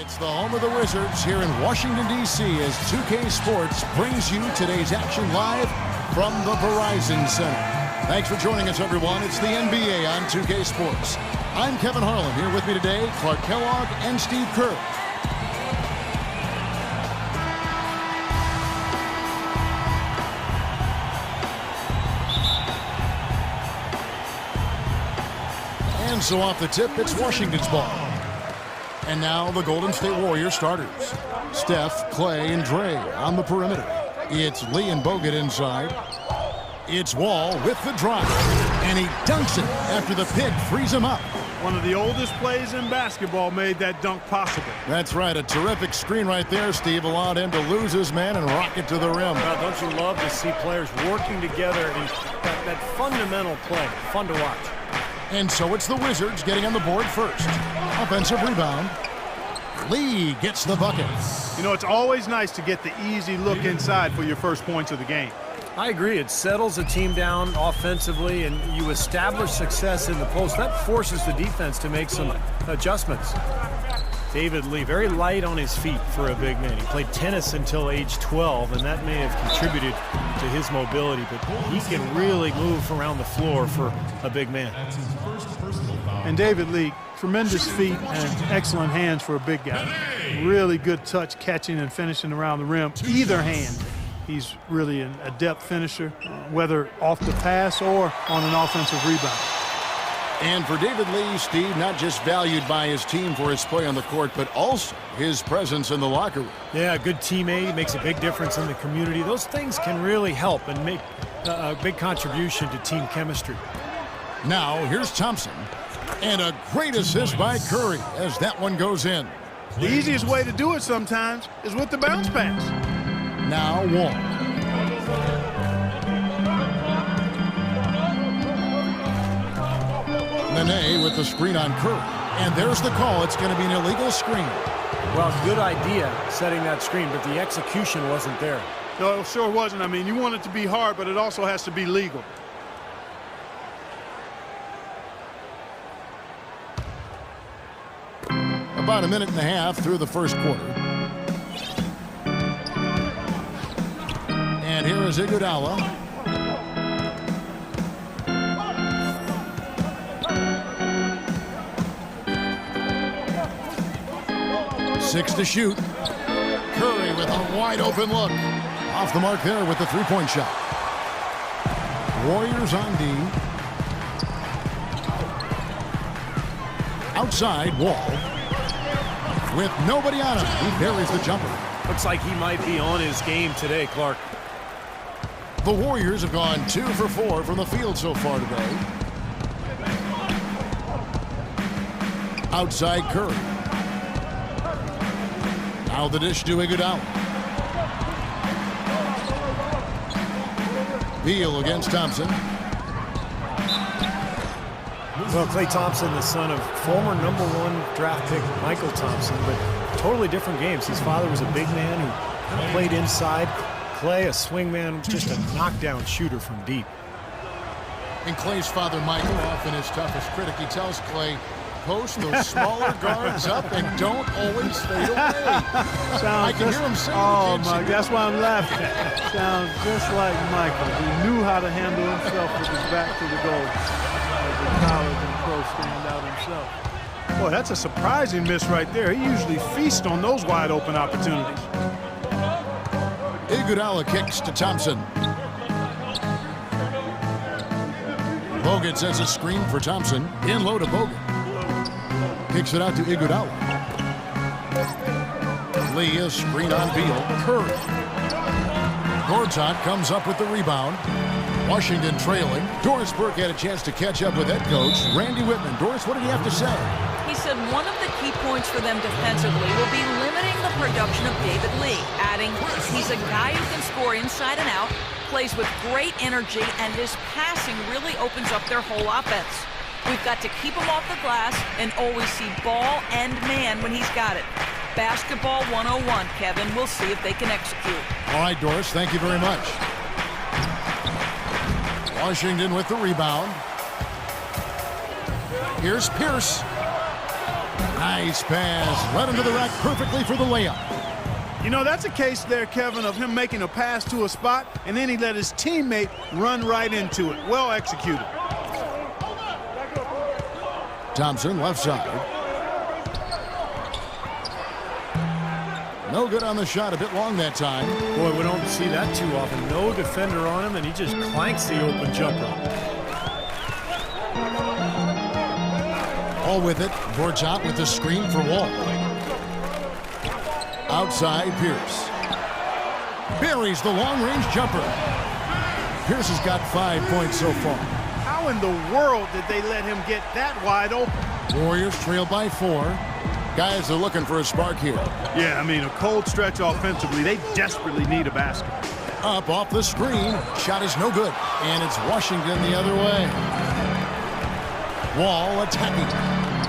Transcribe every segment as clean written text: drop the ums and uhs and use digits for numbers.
It's the home of the Wizards here in Washington, D.C. as 2K Sports brings you today's action live from the Verizon Center. Thanks for joining us, everyone. It's the NBA on 2K Sports. I'm Kevin Harlan. Here with me today, Clark Kellogg and Steve Kerr. And so off the tip, it's Washington's ball. And now the Golden State Warriors starters. Steph, Clay, and Dre on the perimeter. It's Lee and Bogut inside. It's Wall with the drive. And he dunks it after the pick frees him up. One of the oldest plays in basketball made that dunk possible. That's right. A terrific screen right there, Steve. Allowed him to lose his man and rock it to the rim. Now, don't you love to see players working together in that fundamental play? Fun to watch. And so it's the Wizards getting on the board first. Offensive rebound. Lee gets the bucket. You know, it's always nice to get the easy look inside for your first points of the game. I agree. It settles a team down offensively, and you establish success in the post. That forces the defense to make some adjustments. David Lee, very light on his feet for a big man. He played tennis until age 12, and that may have contributed to his mobility, but he can really move around the floor for a big man. And David Lee, tremendous feet and excellent hands for a big guy. Really good touch, catching and finishing around the rim. Either hand, he's really an adept finisher, whether off the pass or on an offensive rebound. And for David Lee, Steve, not just valued by his team for his play on the court, but also his presence in the locker room. Yeah, a good teammate, makes a big difference in the community. Those things can really help and make a big contribution to team chemistry. Now, here's Thompson. And a great assist by Curry as that one goes in. The easiest way to do it sometimes is with the bounce pass. Now Wall. Nene with the screen on Curry. And there's the call. It's going to be an illegal screen. Well, good idea setting that screen, but the execution wasn't there. No, it sure wasn't. I mean, you want it to be hard, but it also has to be legal. About a minute and a half through the first quarter. And here is Iguodala. Six to shoot. Curry with a wide open look. Off the mark there with the three-point shot. Warriors on D. Outside, Wall. With nobody on him, he buries the jumper. Looks like he might be on his game today, Clark. The Warriors have gone 2 for 4 from the field so far today. Outside Curry. Now the dish to Iguodala. Beal against Thompson. Well, Klay Thompson, the son of former #1 draft pick Michael Thompson, but totally different games. His father was a big man who kind of played inside. Klay, a swing man, just a knockdown shooter from deep. And Klay's father, Michael, often his toughest critic, he tells Klay, post those smaller guards up and don't always fade away. I can hear him saying oh, it. Mike, that's why I'm laughing. Sounds just like Michael. He knew how to handle himself with his back to the goal. As a college and pro standout himself. Boy, that's a surprising miss right there. He usually feasts on those wide open opportunities. Iguodala kicks to Thompson. Bogut sets a screen for Thompson. In low to Bogut. Kicks it out to Iguodala. Lee is screen on Beal. Curry. Gortat comes up with the rebound. Washington trailing. Doris Burke had a chance to catch up with head coach Randy Whitman. Doris, what did he have to say? He said one of the key points for them defensively will be limiting the production of David Lee, adding he's a guy who can score inside and out, plays with great energy, and his passing really opens up their whole offense. We've got to keep him off the glass and always see ball and man when he's got it. Basketball 101, Kevin. We'll see if they can execute. All right, Doris, thank you very much. Washington with the rebound. Here's Pierce. Nice pass. Right into the rack perfectly for the layup. You know, that's a case there, Kevin, of him making a pass to a spot, and then he let his teammate run right into it. Well executed. Thompson, left side. No good on the shot. A bit long that time. Boy, we don't see that too often. No defender on him, and he just clanks the open jumper. All with it. Gortat with the screen for Wall. Outside, Pierce. Buries the long-range jumper. Pierce has got 5 points so far. How in the world did they let him get that wide open? Warriors trail by 4. Guys are looking for a spark here. Yeah, I mean, a cold stretch offensively. They desperately need a basket. Up off the screen. Shot is no good. And it's Washington the other way. Wall attacking.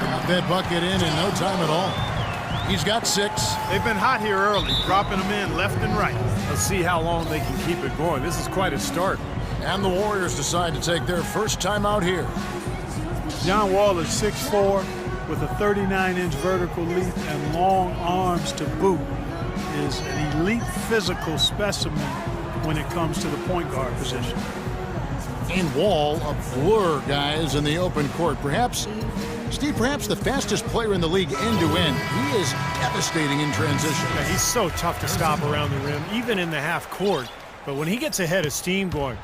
Got that bucket in no time at all. He's got 6. They've been hot here early, dropping them in left and right. Let's see how long they can keep it going. This is quite a start. And the Warriors decide to take their first time out here. John Wall is 6'4", with a 39-inch vertical leap and long arms to boot. Is an elite physical specimen when it comes to the point guard position. And Wall, a blur, guys, in the open court. Perhaps, Steve, perhaps the fastest player in the league end-to-end. He is devastating in transition. Yeah, he's so tough to stop around the rim, even in the half court. But when he gets ahead of steam going,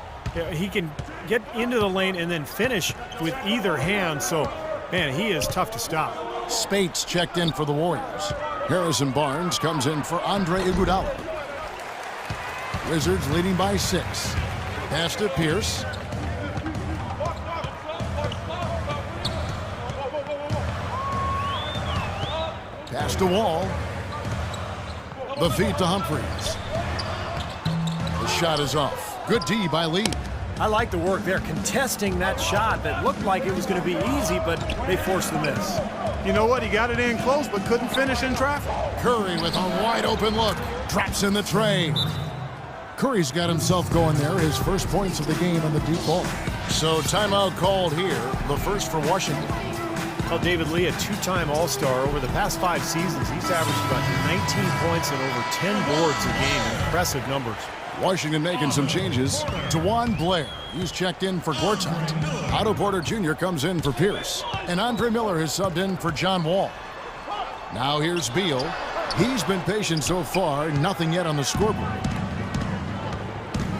he can get into the lane and then finish with either hand. So, man, he is tough to stop. Spates checked in for the Warriors. Harrison Barnes comes in for Andre Iguodala. Wizards leading by 6. Pass to Pierce. Pass to Wall. The feed to Humphries. The shot is off. Good D by Lee. I like the work there, contesting that shot that looked like it was going to be easy, but they forced the miss. You know what? He got it in close, but couldn't finish in traffic. Curry with a wide open look. Drops in the tray. Curry's got himself going there. His first points of the game on the deep ball. So timeout called here. The first for Washington. Well, David Lee, a 2-time All-Star. Over the past 5 seasons, he's averaged about 19 points and over 10 boards a game. Impressive numbers. Washington making some changes. DeJuan Blair, he's checked in for Gortat. Otto Porter Jr. comes in for Pierce. And Andre Miller has subbed in for John Wall. Now here's Beal. He's been patient so far, nothing yet on the scoreboard.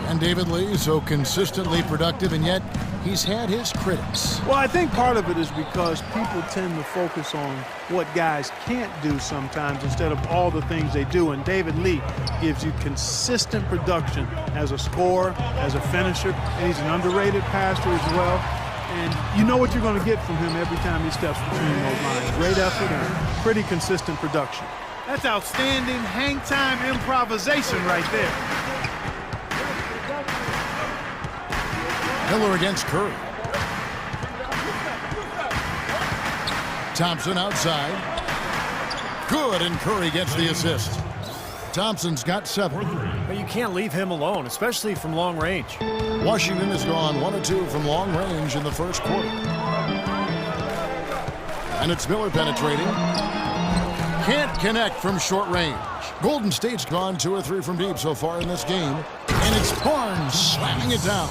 And David Lee, so consistently productive, and yet he's had his critics. Well, I think part of it is because people tend to focus on what guys can't do sometimes instead of all the things they do. And David Lee gives you consistent production as a scorer, as a finisher, and he's an underrated passer as well. And you know what you're going to get from him every time he steps between those lines. Great effort and pretty consistent production. That's outstanding hang-time improvisation right there. Miller against Curry. Thompson outside. Good, and Curry gets the assist. Thompson's got 7. But you can't leave him alone, especially from long range. Washington has gone 1 of 2 from long range in the first quarter. And it's Miller penetrating. Can't connect from short range. Golden State's gone 2 or 3 from deep so far in this game. And it's Barnes slamming it down.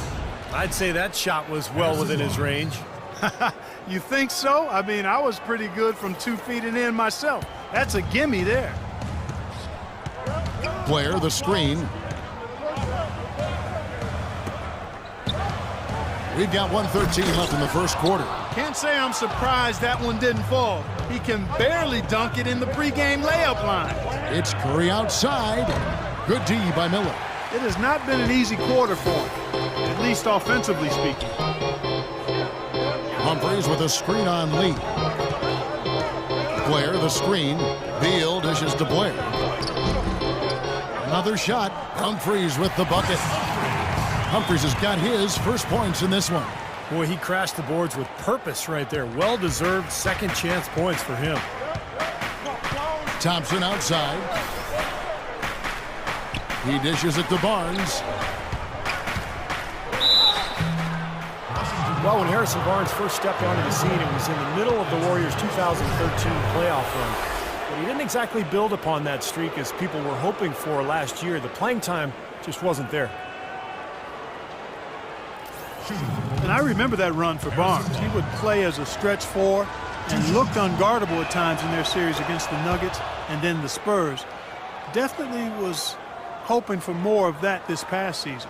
I'd say that shot was well within his range. You think so? I mean, I was pretty good from 2 feet and in myself. That's a gimme there. Blair, the screen. We've got 1:13 left in the first quarter. Can't say I'm surprised that one didn't fall. He can barely dunk it in the pregame layup line. It's Curry outside. Good D by Miller. It has not been an easy quarter for him, at least offensively speaking. Humphries with a screen on Lee. Blair, the screen. Beal dishes to Blair. Another shot. Humphries with the bucket. Humphries has got his first points in this one. Boy, he crashed the boards with purpose right there. Well-deserved second chance points for him. Thompson outside. He dishes it to Barnes. Well, when Harrison Barnes first stepped onto the scene, it was in the middle of the Warriors' 2013 playoff run. But he didn't exactly build upon that streak as people were hoping for last year. The playing time just wasn't there. And I remember that run for Barnes. He would play as a stretch four and looked unguardable at times in their series against the Nuggets and then the Spurs. Definitely was hoping for more of that this past season.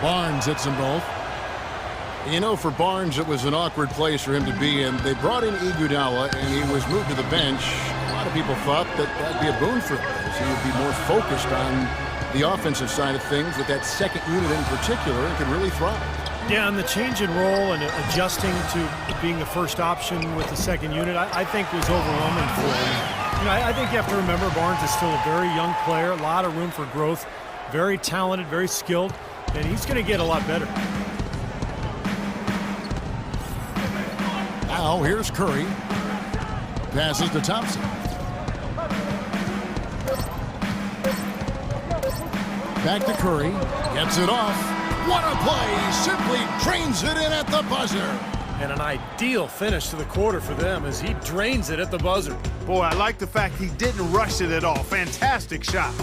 Barnes hits them both. You know, for Barnes, it was an awkward place for him to be in. They brought in Iguodala, and he was moved to the bench. A lot of people thought that that'd be a boon for him, as he would be more focused on the offensive side of things with that second unit in particular, and could really thrive. Yeah, and the change in role and adjusting to being the first option with the second unit, I think was overwhelming for him. You know, I think you have to remember Barnes is still a very young player, a lot of room for growth, very talented, very skilled, and he's going to get a lot better. Now here's Curry. Passes to Thompson. Back to Curry. Gets it off. What a play! Simply drains it in at the buzzer. And an ideal finish to the quarter for them as he drains it at the buzzer. Boy, I like the fact he didn't rush it at all. Fantastic shot.